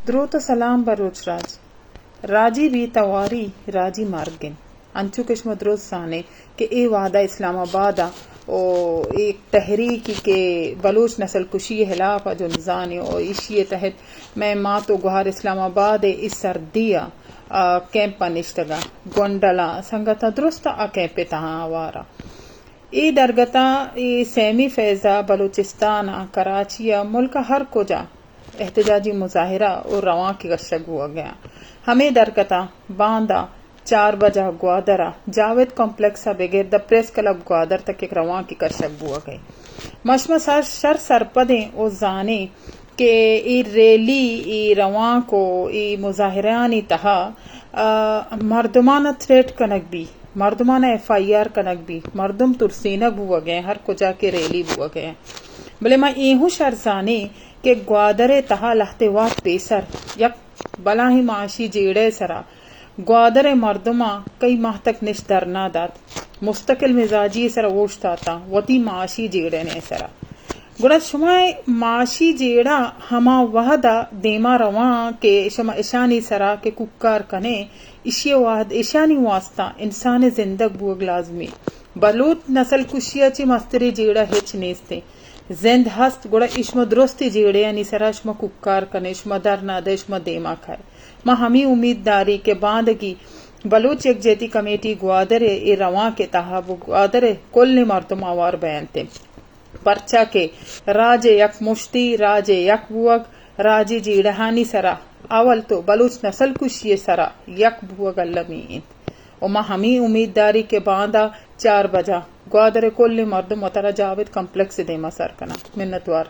درود و سلام بروچ راجی بھی تواری راجی مارگن انچو کشم درود سانے کہ اے وعدہ اسلام آباد ایک تحریکی کے بلوچ نسل کشی خلاف جو نزانی اور اشی تحت میں ماں تو گوہر اسلام آباد اس سردیا کیمپا نشتگا گونڈلا سنگتا درست کیمپ تہاں آوارا ای درگتا ای سیمی فیضا بلوچستان کراچی ملک ہر کجا احتجاجی مظاہرہ اور رواں کی گشگ ہوا گیا ہمیں درکتا باندھا 4 بجہ گوادرہ جاوید کمپلیکس بغیر دا پریس کلب گوادر تک ایک رواں کی گشگ ہوا گئی مشمس شر سرپدیں او زانے کہ ای ریلی ای رواں کو ای مظاہرانی تہا مردمانہ تھریٹ کنک بھی مردمانہ FIR کنک بھی مردم ترسینگ ہوا گئے ہر کجا کے ریلی ہوا گئے بلے میں ایہوں شرزانے کہ گوادر تہا لہتے وات پیسر یک بلا ہی معاشی جیڑے سرا گوادر مردمہ کئی ماہ تک نش درنا دات مستقل مزاجی سرا ووشتا تا وطی معاشی جیڑے نے سرا گڑا شما معاشی جیڑا ہما وحدہ دیما رواں کے شما اشانی سرا کے ککار کنے اشی واحد اشانی واسطہ انسان زندگ بوگ لازمی بلوچ نسل کشیا چی مستری جیڑا ہچ نیستے زند ہست گوڑا اشما درستی جیڑے یعنی سرا شما ککار کنے شما درنا دے شما دیما کھائے ما ہمیں امید داری کہ باندگی بلوچ یک جیتی کمیٹی گوادر ای رواں کے تہا گوادر کل مردم آوار بیانتے پرچا کے راج یک مشتی راج یک بوگ راجی جیڑہانی سرا اول تو بلوچ نسل کشی سرا یک بوگ اللمین اور ما ہمیں امید داری کے باندھا 4 بجہ گوادر کل مردم وطرہ جاوید کمپلیکس دیما سر کنا منتوار